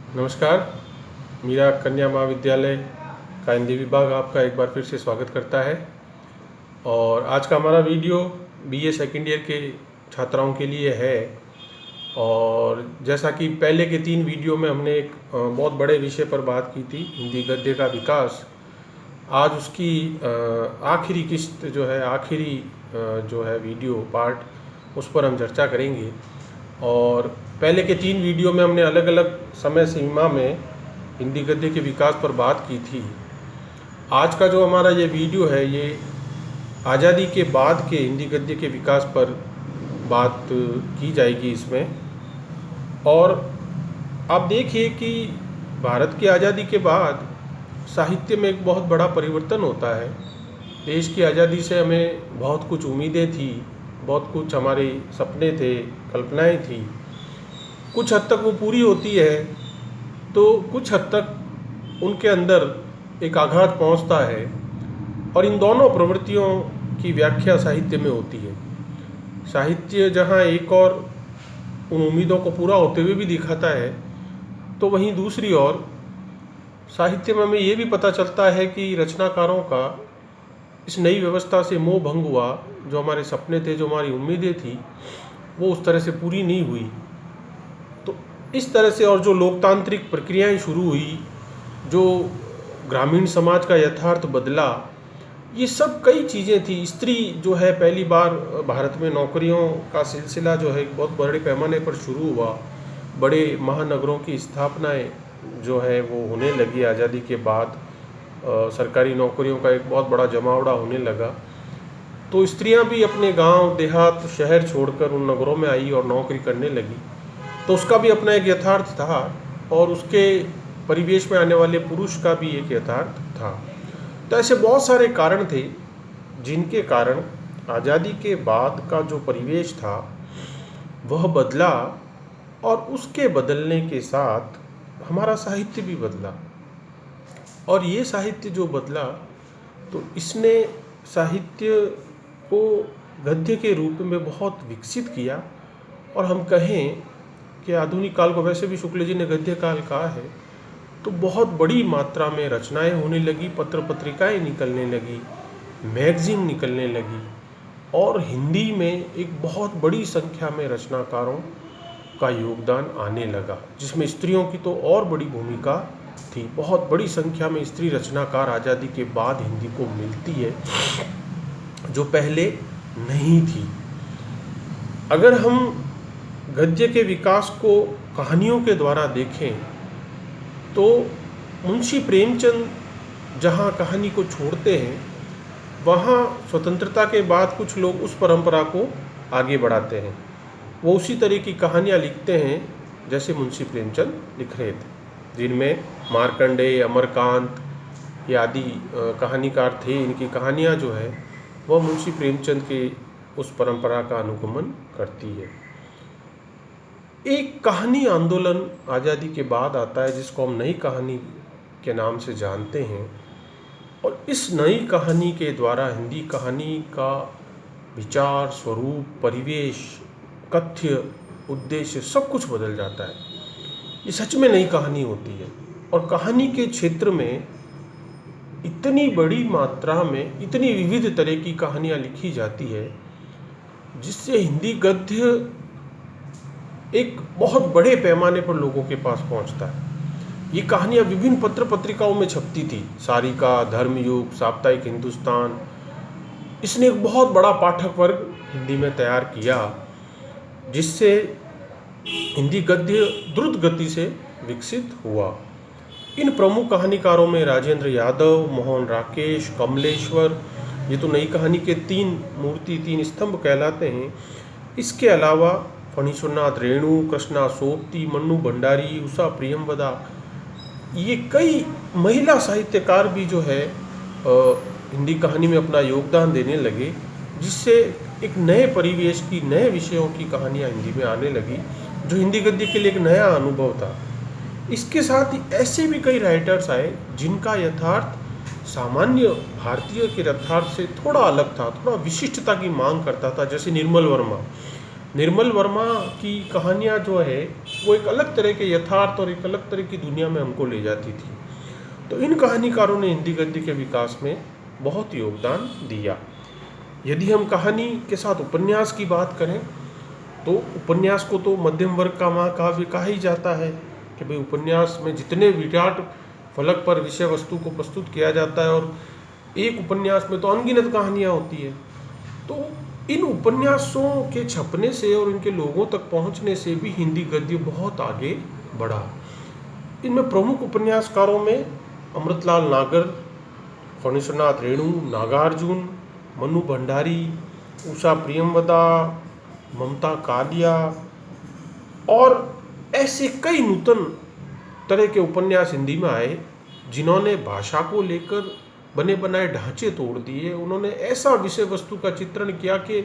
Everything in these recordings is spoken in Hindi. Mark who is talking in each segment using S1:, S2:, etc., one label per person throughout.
S1: नमस्कार। मीरा कन्या महाविद्यालय का हिंदी विभाग आपका एक बार फिर से स्वागत करता है। और आज का हमारा वीडियो बीए सेकेंड ईयर के छात्राओं के लिए है। और जैसा कि पहले के 3 वीडियो में हमने एक बहुत बड़े विषय पर बात की थी, हिंदी गद्य का विकास। आज उसकी आखिरी किस्त जो है, आखिरी जो है वीडियो पार्ट, उस पर हम चर्चा करेंगे। और पहले के 3 वीडियो में हमने अलग अलग समय सीमा में हिंदी गद्य के विकास पर बात की थी। आज का जो हमारा ये वीडियो है, ये आज़ादी के बाद के हिंदी गद्य के विकास पर बात की जाएगी इसमें। और आप देखिए कि भारत की आज़ादी के बाद साहित्य में एक बहुत बड़ा परिवर्तन होता है। देश की आज़ादी से हमें बहुत कुछ उम्मीदें थी, बहुत कुछ हमारे सपने थे, कल्पनाएं थी। कुछ हद तक वो पूरी होती है, तो कुछ हद तक उनके अंदर एक आघात पहुंचता है। और इन दोनों प्रवृत्तियों की व्याख्या साहित्य में होती है। साहित्य जहां एक और उन उम्मीदों को पूरा होते हुए भी दिखाता है, तो वहीं दूसरी ओर साहित्य में हमें ये भी पता चलता है कि रचनाकारों का इस नई व्यवस्था से मोह भंग हुआ। जो हमारे सपने थे, जो हमारी उम्मीदें थी, वो उस तरह से पूरी नहीं हुई। तो इस तरह से और जो लोकतांत्रिक प्रक्रियाएं शुरू हुई, जो ग्रामीण समाज का यथार्थ बदला, ये सब कई चीज़ें थी। स्त्री जो है, पहली बार भारत में नौकरियों का सिलसिला जो है बहुत बड़े पैमाने पर शुरू हुआ। बड़े महानगरों की स्थापनाएं जो है वो होने लगी आज़ादी के बाद। सरकारी नौकरियों का एक बहुत बड़ा जमावड़ा होने लगा। तो स्त्रियां भी अपने गांव, देहात, शहर छोड़कर उन नगरों में आई और नौकरी करने लगी। तो उसका भी अपना एक यथार्थ था, और उसके परिवेश में आने वाले पुरुष का भी एक यथार्थ था। तो ऐसे बहुत सारे कारण थे जिनके कारण आज़ादी के बाद का जो परिवेश था वह बदला, और उसके बदलने के साथ हमारा साहित्य भी बदला। और ये साहित्य जो बदला, तो इसने साहित्य को गद्य के रूप में बहुत विकसित किया। और हम कहें कि आधुनिक काल को वैसे भी शुक्ल जी ने गद्य काल कहा है, तो बहुत बड़ी मात्रा में रचनाएं होने लगी, पत्र पत्रिकाएं निकलने लगी, मैगजीन निकलने लगी। और हिंदी में एक बहुत बड़ी संख्या में रचनाकारों का योगदान आने लगा, जिसमें स्त्रियों की तो और बड़ी भूमिका थी। बहुत बड़ी संख्या में स्त्री रचनाकार आज़ादी के बाद हिंदी को मिलती है, जो पहले नहीं थी। अगर हम गद्य के विकास को कहानियों के द्वारा देखें, तो मुंशी प्रेमचंद जहाँ कहानी को छोड़ते हैं, वहाँ स्वतंत्रता के बाद कुछ लोग उस परंपरा को आगे बढ़ाते हैं। वो उसी तरह की कहानियाँ लिखते हैं जैसे मुंशी प्रेमचंद लिख रहे थे, जिनमें मार्कंडेय, अमरकांत आदि कहानीकार थे। इनकी कहानियाँ जो है वह मुंशी प्रेमचंद के उस परंपरा का अनुगमन करती है। एक कहानी आंदोलन आज़ादी के बाद आता है, जिसको हम नई कहानी के नाम से जानते हैं। और इस नई कहानी के द्वारा हिंदी कहानी का विचार, स्वरूप, परिवेश, कथ्य, उद्देश्य सब कुछ बदल जाता है। ये सच में नई कहानी होती है। और कहानी के क्षेत्र में इतनी बड़ी मात्रा में इतनी विविध तरह की कहानियाँ लिखी जाती है, जिससे हिंदी गद्य एक बहुत बड़े पैमाने पर लोगों के पास पहुंचता है। ये कहानियाँ विभिन्न पत्र पत्रिकाओं में छपती थी, सारिका, धर्मयुग, साप्ताहिक हिंदुस्तान। इसने एक बहुत बड़ा पाठक वर्ग हिंदी में तैयार किया, जिससे हिंदी गद्य द्रुत गति से विकसित हुआ। इन प्रमुख कहानीकारों में राजेंद्र यादव, मोहन राकेश, कमलेश्वर, ये तो नई कहानी के 3 स्तंभ कहलाते हैं। इसके अलावा फणीश्वरनाथ रेणु, कृष्णा सोबती, मन्नू भंडारी, उषा प्रियमवदा, ये कई महिला साहित्यकार भी जो है हिंदी कहानी में अपना योगदान देने लगे, जिससे एक नए परिवेश की, नए विषयों की कहानियाँ हिंदी में आने लगी, जो हिंदी गद्य के लिए एक नया अनुभव था। इसके साथ ही ऐसे भी कई राइटर्स आए जिनका यथार्थ सामान्य भारतीय के यथार्थ से थोड़ा अलग था, थोड़ा विशिष्टता की मांग करता था, जैसे निर्मल वर्मा। निर्मल वर्मा की कहानियाँ जो है वो एक अलग तरह के यथार्थ और एक अलग तरह की दुनिया में हमको ले जाती थी। तो इन कहानीकारों ने हिंदी गद्य के विकास में बहुत योगदान दिया। यदि हम कहानी के साथ उपन्यास की बात करें तो उपन्यास को तो मध्यम वर्ग का महाकाव्य कहा ही जाता है कि भाई उपन्यास में जितने विराट फलक पर विषय वस्तु को प्रस्तुत किया जाता है और एक उपन्यास में तो अनगिनत कहानियाँ होती है। तो इन उपन्यासों के छपने से और इनके लोगों तक पहुंचने से भी हिंदी गद्य बहुत आगे बढ़ा। इनमें प्रमुख उपन्यासकारों में अमृतलाल नागर, फणीश्वरनाथ रेणु, नागार्जुन, मनु भंडारी, उषा प्रियमवदा, ममता कालिया और ऐसे कई नूतन तरह के उपन्यास हिंदी में आए जिन्होंने भाषा को लेकर बने बनाए ढांचे तोड़ दिए। उन्होंने ऐसा विषय वस्तु का चित्रण किया कि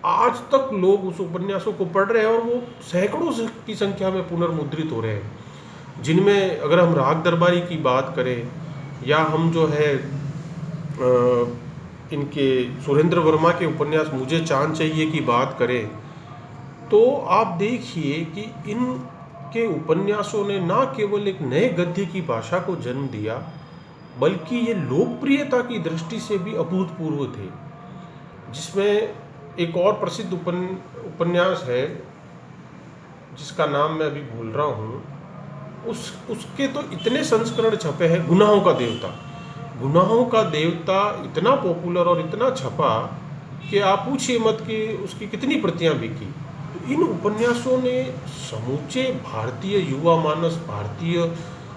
S1: आज तक लोग उस उपन्यासों को पढ़ रहे हैं और वो सैकड़ों की संख्या में पुनर्मुद्रित हो रहे हैं। जिनमें अगर हम राग दरबारी की बात करें या हम जो है इनके सुरेंद्र वर्मा के उपन्यास मुझे चांद चाहिए की बात करें तो आप देखिए कि इनके उपन्यासों ने ना केवल एक नए गद्य की भाषा को जन्म दिया बल्कि ये लोकप्रियता की दृष्टि से भी अभूतपूर्व थे। जिसमें एक और प्रसिद्ध उपन्यास है जिसका नाम मैं अभी भूल रहा हूँ, उसके तो इतने संस्करण छपे हैं। गुनाहों का देवता, गुनाहों का देवता इतना पॉपुलर और इतना छपा कि आप पूछिए मत कि उसकी कितनी प्रतियां बिकी। तो इन उपन्यासों ने समूचे भारतीय युवा मानस, भारतीय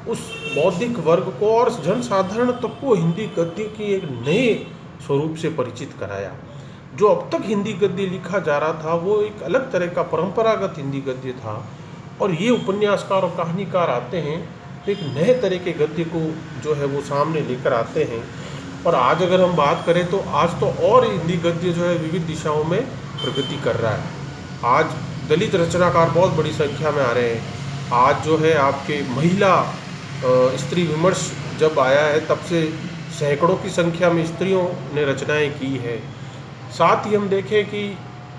S1: उस बौद्धिक वर्ग को और जनसाधारण तक को हिंदी गद्य की एक नए स्वरूप से परिचित कराया। जो अब तक हिंदी गद्य लिखा जा रहा था वो एक अलग तरह का परंपरागत हिंदी गद्य था और ये उपन्यासकार और कहानीकार आते हैं तो एक नए तरह के गद्य को जो है वो सामने लेकर आते हैं। और आज अगर हम बात करें तो आज तो और हिंदी गद्य जो है विविध दिशाओं में प्रगति कर रहा है। आज दलित रचनाकार बहुत बड़ी संख्या में आ रहे हैं। आज जो है आपके महिला स्त्री विमर्श जब आया है तब से सैकड़ों की संख्या में स्त्रियों ने रचनाएं की है। साथ ही हम देखें कि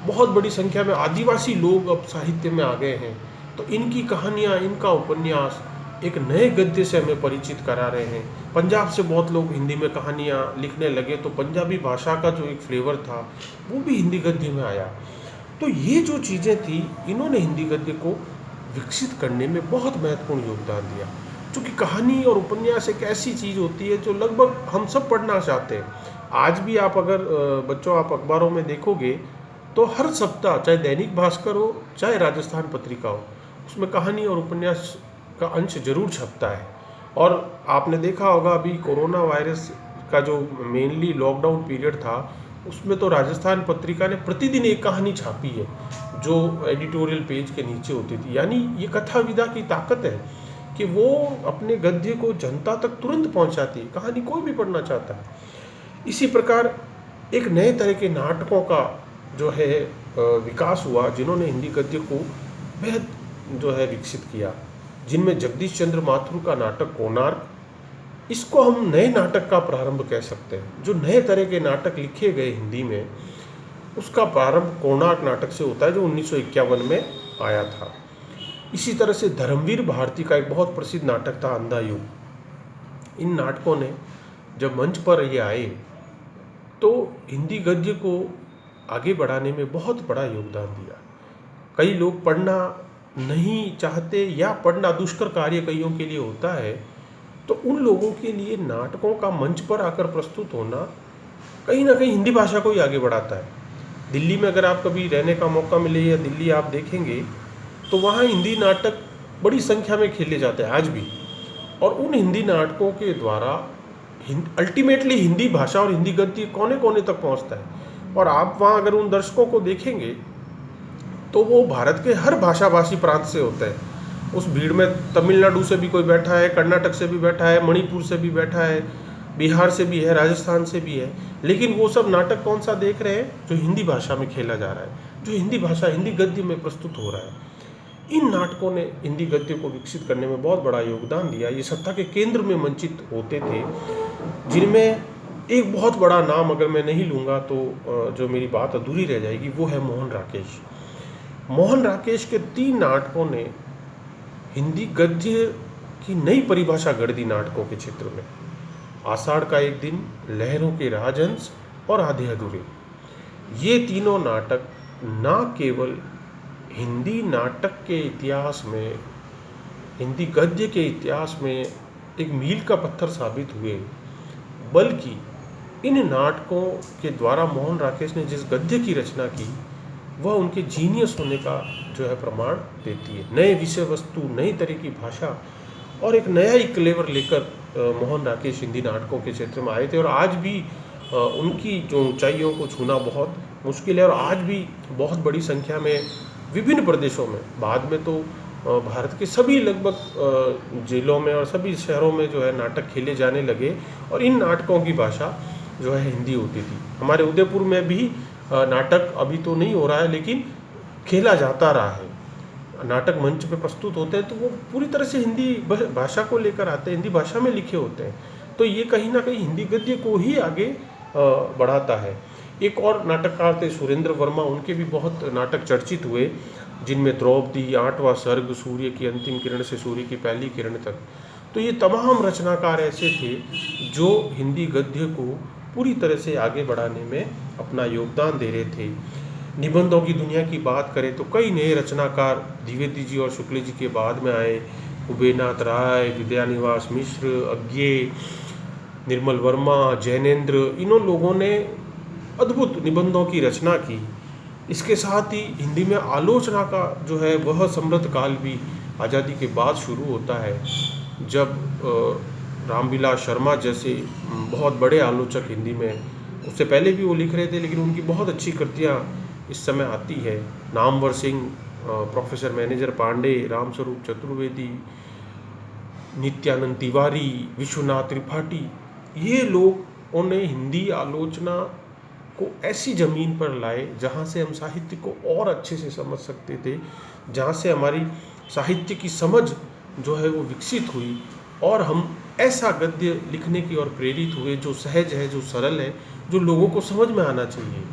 S1: बहुत बड़ी संख्या में आदिवासी लोग अब साहित्य में आ गए हैं। तो इनकी कहानियाँ, इनका उपन्यास एक नए गद्य से हमें परिचित करा रहे हैं। पंजाब से बहुत लोग हिंदी में कहानियाँ लिखने लगे तो पंजाबी भाषा का जो एक फ्लेवर था वो भी हिंदी गद्य में आया। तो ये जो चीज़ें थी इन्होंने हिंदी गद्य को विकसित करने में बहुत महत्वपूर्ण योगदान दिया। क्योंकि कहानी और उपन्यास एक ऐसी चीज़ होती है जो लगभग हम सब पढ़ना चाहते हैं। आज भी आप अगर बच्चों आप अखबारों में देखोगे तो हर सप्ताह, चाहे दैनिक भास्कर हो चाहे राजस्थान पत्रिका हो, उसमें कहानी और उपन्यास का अंश जरूर छपता है। और आपने देखा होगा अभी कोरोना वायरस का जो मेनली लॉकडाउन पीरियड था उसमें तो राजस्थान पत्रिका ने प्रतिदिन एक कहानी छापी है जो एडिटोरियल पेज के नीचे होती थी। यानी ये कथा विधा की ताकत है कि वो अपने गद्य को जनता तक तुरंत पहुंचाती है। कहानी कोई भी पढ़ना चाहता है। इसी प्रकार एक नए तरह के नाटकों का जो है विकास हुआ जिन्होंने हिंदी गद्य को बेहद जो है विकसित किया। जिनमें जगदीश चंद्र माथुर का नाटक कोणार्क, इसको हम नए नाटक का प्रारंभ कह सकते हैं। जो नए तरह के नाटक लिखे गए हिंदी में उसका प्रारंभ कोणार्क नाटक से होता है जो 1951 में आया था। इसी तरह से धर्मवीर भारती का एक बहुत प्रसिद्ध नाटक था अंधा युग। इन नाटकों ने जब मंच पर ये आए तो हिंदी गद्य को आगे बढ़ाने में बहुत बड़ा योगदान दिया। कई लोग पढ़ना नहीं चाहते या पढ़ना दुष्कर कार्य कईयों के लिए होता है, तो उन लोगों के लिए नाटकों का मंच पर आकर प्रस्तुत होना कहीं ना कहीं हिंदी भाषा को ही आगे बढ़ाता है। दिल्ली में अगर आप कभी रहने का मौका मिले या दिल्ली आप देखेंगे तो वहाँ हिंदी नाटक बड़ी संख्या में खेले जाते हैं आज भी। और उन हिंदी नाटकों के द्वारा अल्टीमेटली हिंदी भाषा और हिंदी गद्य कोने कोने तक पहुँचता है। और आप वहाँ अगर उन दर्शकों को देखेंगे तो वो भारत के हर भाषाभाषी प्रांत से होते हैं। उस भीड़ में तमिलनाडु से भी कोई बैठा है, कर्नाटक से भी बैठा है, मणिपुर से भी बैठा है, बिहार से भी है, राजस्थान से भी है। लेकिन वो सब नाटक कौन सा देख रहे हैं? जो हिंदी भाषा में खेला जा रहा है, जो हिंदी भाषा हिंदी गद्य में प्रस्तुत हो रहा है। इन नाटकों ने हिंदी गद्य को विकसित करने में बहुत बड़ा योगदान दिया। ये सत्ता के केंद्र में मंचित होते थे, जिनमें एक बहुत बड़ा नाम अगर मैं नहीं लूँगा तो जो मेरी बात अधूरी रह जाएगी, वो है मोहन राकेश। मोहन राकेश के 3 नाटकों ने हिंदी गद्य की नई परिभाषा गढ़ दी नाटकों के क्षेत्र में। आषाढ़ का एक दिन, लहरों के राजहंस और आधे अधूरे, ये तीनों नाटक ना केवल हिंदी नाटक के इतिहास में, हिंदी गद्य के इतिहास में एक मील का पत्थर साबित हुए, बल्कि इन नाटकों के द्वारा मोहन राकेश ने जिस गद्य की रचना की वह उनके जीनियस होने का जो है प्रमाण देती है। नए विषय वस्तु, नई तरह की भाषा और एक नया ही क्लेवर लेकर मोहन राकेश हिंदी नाटकों के क्षेत्र में आए थे, और आज भी उनकी जो ऊंचाइयों को छूना बहुत मुश्किल है। और आज भी बहुत बड़ी संख्या में विभिन्न प्रदेशों में, बाद में तो भारत के सभी लगभग जिलों में और सभी शहरों में जो है नाटक खेले जाने लगे, और इन नाटकों की भाषा जो है हिंदी होती थी। हमारे उदयपुर में भी नाटक अभी तो नहीं हो रहा है, लेकिन खेला जाता रहा है। नाटक मंच पे प्रस्तुत होते हैं तो वो पूरी तरह से हिंदी भाषा को लेकर आते हैं, हिंदी भाषा में लिखे होते हैं। तो ये कहीं ना कहीं हिंदी गद्य को ही आगे बढ़ाता है। एक और नाटककार थे सुरेंद्र वर्मा, उनके भी बहुत नाटक चर्चित हुए, जिनमें द्रौपदी, आठवां सर्ग, सूर्य की अंतिम किरण से सूर्य की पहली किरण तक। तो ये तमाम रचनाकार ऐसे थे जो हिंदी गद्य को पूरी तरह से आगे बढ़ाने में अपना योगदान दे रहे थे। निबंधों की दुनिया की बात करें तो कई नए रचनाकार द्विवेदी जी और शुक्ल जी के बाद में आए। कुबेरनाथ राय, विद्यानिवास मिश्र, अज्ञे, निर्मल वर्मा, जैनेन्द्र, इन्हों लोगों ने अद्भुत निबंधों की रचना की। इसके साथ ही हिंदी में आलोचना का जो है वह समृद्ध काल भी आज़ादी के बाद शुरू होता है, जब रामविलास शर्मा जैसे बहुत बड़े आलोचक हिंदी में, उससे पहले भी वो लिख रहे थे लेकिन उनकी बहुत अच्छी कृतियाँ इस समय आती है। नामवर सिंह, प्रोफेसर मैनेजर पांडे, रामस्वरूप चतुर्वेदी, नित्यानंद तिवारी, विश्वनाथ त्रिपाठी, ये लोगों ने हिंदी आलोचना को ऐसी ज़मीन पर लाए जहाँ से हम साहित्य को और अच्छे से समझ सकते थे, जहाँ से हमारी साहित्य की समझ जो है वो विकसित हुई, और हम ऐसा गद्य लिखने की ओर प्रेरित हुए जो सहज है, जो सरल है, जो लोगों को समझ में आना चाहिए।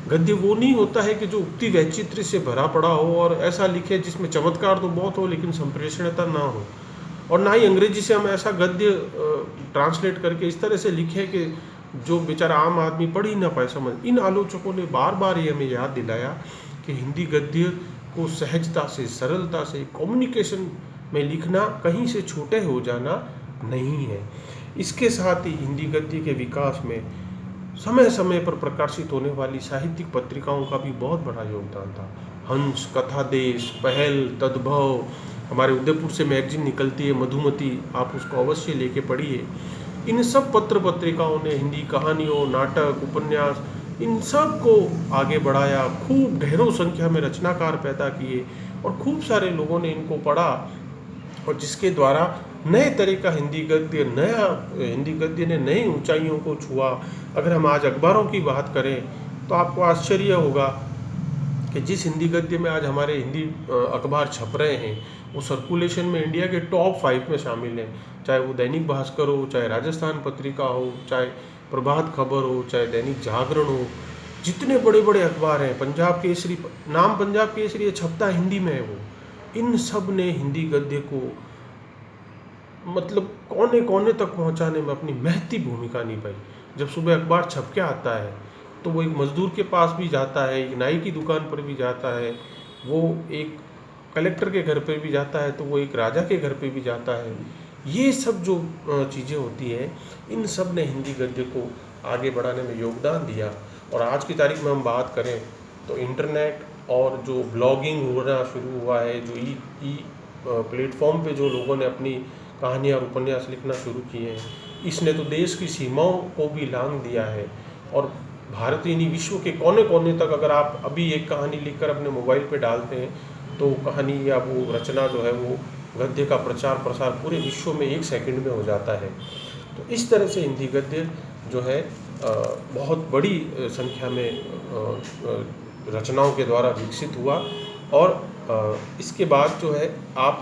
S1: गद्य वो नहीं होता है कि जो उक्ति वैचित्र्य से भरा पड़ा हो और ऐसा लिखे जिसमें चमत्कार तो बहुत हो लेकिन संप्रेषणता ना हो, और ना ही अंग्रेजी से हम ऐसा गद्य ट्रांसलेट करके इस तरह से लिखे कि जो बेचारा आम आदमी पढ़ ही ना पाए समझ। इन आलोचकों ने बार बार ये हमें याद दिलाया कि हिंदी गद्य को सहजता से, सरलता से, कम्युनिकेशन में लिखना कहीं से छोटे हो जाना नहीं है। इसके साथ ही हिंदी गद्य के विकास में समय समय पर प्रकाशित होने वाली साहित्यिक पत्रिकाओं का भी बहुत बड़ा योगदान था। हंस, कथा देश, पहल, तद्भव, हमारे उदयपुर से मैगजीन निकलती है मधुमती, आप उसको अवश्य लेके पढ़िए। इन सब पत्र पत्रिकाओं ने हिंदी कहानियों, नाटक, उपन्यास, इन सब को आगे बढ़ाया। खूब ढेरों संख्या में रचनाकार पैदा किए और खूब सारे लोगों ने इनको पढ़ा, और जिसके द्वारा नए तरह का हिंदी गद्य ने नई ऊंचाइयों को छुआ। अगर हम आज अखबारों की बात करें तो आपको आश्चर्य होगा कि जिस हिंदी गद्य में आज हमारे हिंदी अखबार छप रहे हैं वो सर्कुलेशन में इंडिया के टॉप 5 में शामिल हैं। चाहे वो दैनिक भास्कर हो, चाहे राजस्थान पत्रिका हो, चाहे प्रभात खबर हो, चाहे दैनिक जागरण हो, जितने बड़े बड़े अखबार हैं, पंजाब केसरी, नाम पंजाब केसरी, ये छपता हिंदी में है वो। इन सब ने हिंदी गद्य को मतलब कोने कोने तक पहुंचाने में अपनी महती भूमिका निभाई। जब सुबह अखबार छप के आता है तो वो एक मजदूर के पास भी जाता है, एक नाई की दुकान पर भी जाता है, वो एक कलेक्टर के घर पर भी जाता है, तो वो एक राजा के घर पे भी जाता है। ये सब जो चीज़ें होती हैं, इन सब ने हिंदी गद्य को आगे बढ़ाने में योगदान दिया। और आज की तारीख में हम बात करें तो इंटरनेट और जो ब्लॉगिंग होना शुरू हुआ है, जो ई प्लेटफॉर्म पे जो लोगों ने अपनी कहानियाँ और उपन्यास लिखना शुरू किए हैं, इसने तो देश की सीमाओं को भी लांघ दिया है। और भारत ही नहीं, विश्व के कोने कोने तक अगर आप अभी एक कहानी लिखकर अपने मोबाइल पे डालते हैं तो कहानी या वो रचना जो है वो गद्य का प्रचार प्रसार पूरे विश्व में 1 सेकंड में हो जाता है। तो इस तरह से हिंदी गद्य जो है बहुत बड़ी संख्या में रचनाओं के द्वारा विकसित हुआ। और इसके बाद जो है आप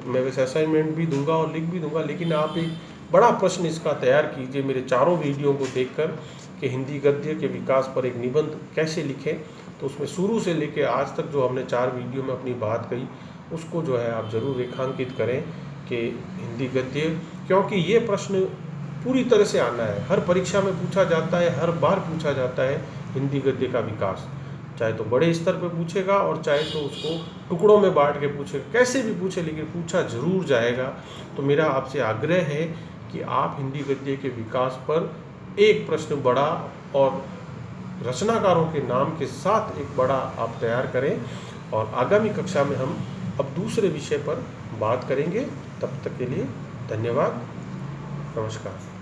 S1: मैं वैसे असाइनमेंट भी दूंगा और लिख भी दूंगा, लेकिन आप एक बड़ा प्रश्न इसका तैयार कीजिए मेरे चारों वीडियो को देखकर कि हिंदी गद्य के विकास पर एक निबंध कैसे लिखें। तो उसमें शुरू से लेकर आज तक जो हमने 4 वीडियो में अपनी बात कही, उसको जो है आप ज़रूर रेखांकित करें कि हिंदी गद्य, क्योंकि ये प्रश्न पूरी तरह से आना है, हर परीक्षा में पूछा जाता है, हर बार पूछा जाता है हिंदी गद्य का विकास। चाहे तो बड़े स्तर पर पूछेगा और चाहे तो उसको टुकड़ों में बांट के पूछेगा, कैसे भी पूछे लेकिन पूछा जरूर जाएगा। तो मेरा आपसे आग्रह है कि आप हिंदी गद्य के विकास पर एक प्रश्न बड़ा और रचनाकारों के नाम के साथ एक बड़ा आप तैयार करें, और आगामी कक्षा में हम अब दूसरे विषय पर बात करेंगे। तब तक के लिए धन्यवाद, नमस्कार।